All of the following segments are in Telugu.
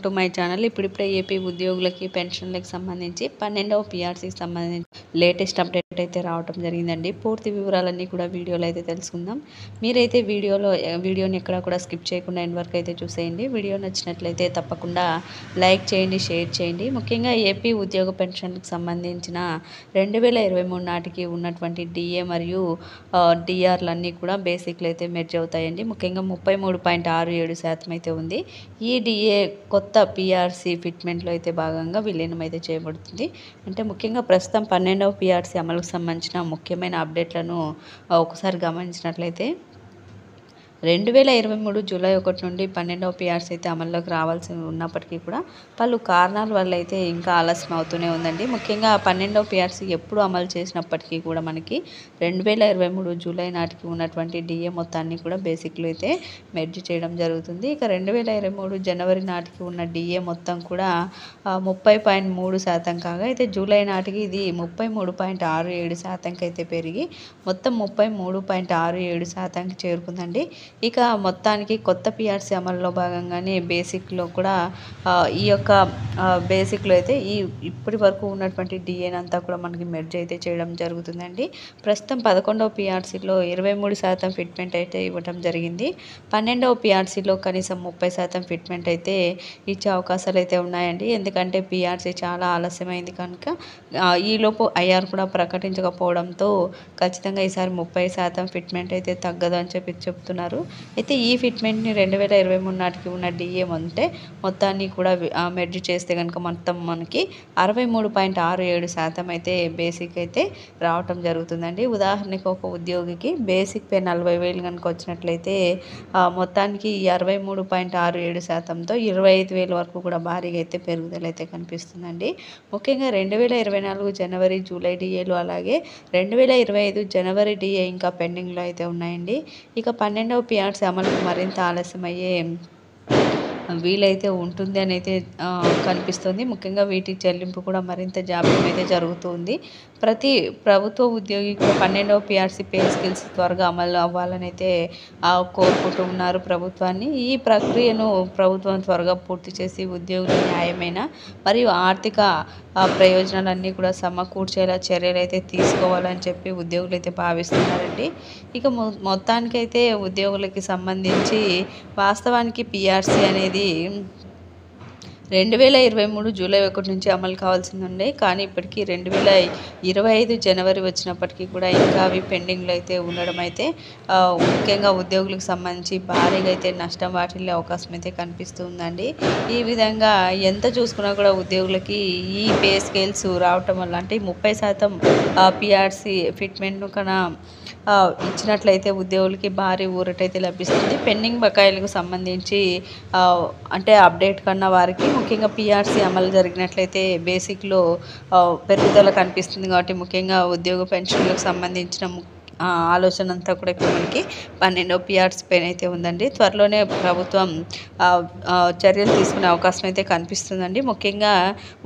To my channel. ఇప్పుడిప్పుడే ఏపీ ఉద్యోగులకి పెన్షన్లకు సంబంధించి 12వ పీఆర్సీకి సంబంధించి లేటెస్ట్ అప్డేట్ అయితే రావడం జరిగిందండి. పూర్తి వివరాలన్నీ కూడా వీడియోలో అయితే తెలుసుకుందాం. మీరైతే వీడియోని ఎక్కడా కూడా స్కిప్ చేయకుండా ఎండ్ వరకు అయితే చూసేయండి. వీడియో నచ్చినట్లయితే తప్పకుండా లైక్ చేయండి, షేర్ చేయండి. ముఖ్యంగా ఏపీ ఉద్యోగ పెన్షన్లకు సంబంధించిన 2023 నాటికి ఉన్నటువంటి డిఏ మరియు డిఆర్లన్నీ కూడా బేసిక్లు అయితే మెర్జ్ అవుతాయండి. ముఖ్యంగా 33.67% అయితే ఉంది. ఈ డిఏ కొత్త పీఆర్సీ ఫిట్మెంట్లో అయితే భాగంగా విలీనం అయితే చేయబడుతుంది. అంటే ముఖ్యంగా ప్రస్తుతం 12వ పీఆర్సీ అమలుకు సంబంధించిన ముఖ్యమైన అప్డేట్లను ఒకసారి గమనించినట్లయితే 2023 జూలై 1 నుండి 12వ పీఆర్సీ అయితే అమల్లోకి రావాల్సి ఉన్నప్పటికీ కూడా పలు కారణాల వల్ల అయితే ఇంకా ఆలస్యం అవుతూనే ఉందండి. ముఖ్యంగా 12వ పీఆర్సీ ఎప్పుడు అమలు చేసినప్పటికీ కూడా మనకి 2023 జూలై నాటికి ఉన్నటువంటి డిఏ మొత్తాన్ని కూడా బేసిక్లో అయితే మెర్జ్ చేయడం జరుగుతుంది. ఇక 2023 జనవరి నాటికి ఉన్న డిఏ మొత్తం కూడా 30.3% కాగా అయితే జూలై నాటికి ఇది 33.67%కి అయితే పెరిగి మొత్తం 33.67%కి చేరుకుందండి. ఇక మొత్తానికి కొత్త పీఆర్సీ అమల్లో భాగంగానే బేసిక్లో కూడా ఈ యొక్క బేసిక్లో అయితే ఇప్పటి వరకు ఉన్నటువంటి డిఏని అంతా కూడా మనకి మెర్జ్ అయితే చేయడం జరుగుతుందండి. ప్రస్తుతం 11వ పీఆర్సీలో 23% ఫిట్మెంట్ అయితే ఇవ్వడం జరిగింది. 12వ పీఆర్సీలో కనీసం 30% ఫిట్మెంట్ అయితే ఇచ్చే అవకాశాలు అయితే ఉన్నాయండి. ఎందుకంటే పీఆర్సీ చాలా ఆలస్యమైంది కనుక ఈలోపు ఐఆర్ కూడా ప్రకటించకపోవడంతో ఖచ్చితంగా ఈసారి 30% ఫిట్మెంట్ అయితే తగ్గదు అని చెప్తున్నారు. అయితే ఈ ఫిట్మెంట్ని 2023 నాటికి ఉన్న డిఏ అంటే మొత్తాన్ని కూడా మెర్జ్ చేస్తే కనుక మొత్తం మనకి 63.67% అయితే బేసిక్ అయితే రావటం జరుగుతుందండి. ఉదాహరణకి ఒక ఉద్యోగికి బేసిక్ పే 40,000 కనుక వచ్చినట్లయితే మొత్తానికి ఈ 63.67%తో 25,000 వరకు కూడా భారీగా అయితే పెరుగుదల అయితే కనిపిస్తుందండి. ముఖ్యంగా 2024 జనవరి జూలై డిఏలు అలాగే 2025 జనవరి డిఏ ఇంకా పెండింగ్లో అయితే ఉన్నాయండి. ఇక 12వ పీఆర్సీ అమలుకు మరింత ఆలస్యమయ్యే వీలైతే ఉంటుంది అని అయితే కనిపిస్తుంది. ముఖ్యంగా వీటి చెల్లింపు కూడా మరింత జాప్యం అయితే జరుగుతుంది. ప్రతి ప్రభుత్వ ఉద్యోగి కూడా 12వ పీఆర్సీ పే స్కేల్స్ త్వరగా అమలు అవ్వాలని అయితే కోరుకుంటూ ఉన్నారు ప్రభుత్వాన్ని. ఈ ప్రక్రియను ప్రభుత్వం త్వరగా పూర్తి చేసి ఉద్యోగుల న్యాయమైన మరియు ఆర్థిక ప్రయోజనాలన్నీ కూడా సమకూర్చేలా చర్యలు అయితే తీసుకోవాలని చెప్పి ఉద్యోగులు అయితే భావిస్తున్నారండి. ఇక మొత్తానికైతే ఉద్యోగులకి సంబంధించి వాస్తవానికి పీఆర్సీ అనేది 2023 జూలై 1 నుంచి అమలు కావాల్సింది ఉండే, కానీ ఇప్పటికీ 2025 జనవరి వచ్చినప్పటికీ కూడా ఇంకా అవి పెండింగ్లో అయితే ఉండడం అయితే ముఖ్యంగా ఉద్యోగులకు సంబంధించి భారీగా అయితే నష్టం వాటిల్లే అవకాశం అయితే కనిపిస్తుందండి. ఈ విధంగా ఎంత చూసుకున్నా కూడా ఉద్యోగులకి ఈ పే స్కేల్స్ రావటం వల్ల అంటే 30% పీఆర్సీ ఫిట్మెంట్ను కన్నా ఇచ్చినట్లయితే ఉద్యోగులకి భారీ ఊరటైతే లభిస్తుంది. పెండింగ్ బకాయిలకు సంబంధించి అంటే అప్డేట్ కన్నా వారికి ముఖ్యంగా పీఆర్సీ అమలు జరిగినట్లయితే బేసిక్లో పెరుగుదల కనిపిస్తుంది. కాబట్టి ముఖ్యంగా ఉద్యోగ పెన్షన్లకు సంబంధించిన ఆలోచన అంతా కూడా ఇప్పుడు మనకి 12వ పీఆర్సీ పైన అయితే ఉందండి. త్వరలోనే ప్రభుత్వం చర్యలు తీసుకునే అవకాశం అయితే కనిపిస్తుందండి. ముఖ్యంగా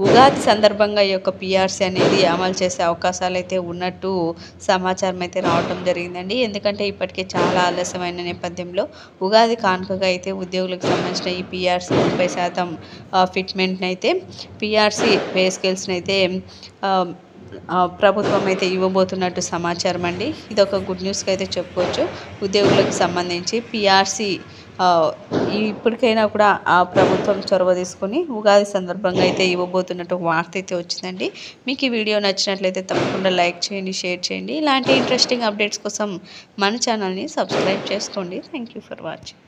ఉగాది సందర్భంగా ఈ యొక్క పీఆర్సీ అనేది అమలు చేసే అవకాశాలు అయితే ఉన్నట్టు సమాచారం అయితే రావడం జరిగిందండి. ఎందుకంటే ఇప్పటికే చాలా ఆలస్యమైన నేపథ్యంలో ఉగాది కానుకగా అయితే ఉద్యోగులకు సంబంధించిన ఈ పీఆర్సీ 30% ఫిట్మెంట్ని అయితే పీఆర్సీ పే స్కేల్స్ని అయితే ప్రభుత్వం అయితే ఇవ్వబోతున్నట్టు సమాచారం అండి. ఇది ఒక గుడ్ న్యూస్గా అయితే చెప్పుకోవచ్చు. ఉద్యోగులకు సంబంధించి పీఆర్సీ ఇప్పటికైనా కూడా ప్రభుత్వం చొరవ తీసుకొని ఉగాది సందర్భంగా అయితే ఇవ్వబోతున్నట్టు వార్త అయితే వచ్చిందండి. మీకు ఈ వీడియో నచ్చినట్లయితే తప్పకుండా లైక్ చేయండి, షేర్ చేయండి. ఇలాంటి ఇంట్రెస్టింగ్ అప్డేట్స్ కోసం మన ఛానల్ని సబ్స్క్రైబ్ చేసుకోండి. Thank you for watching.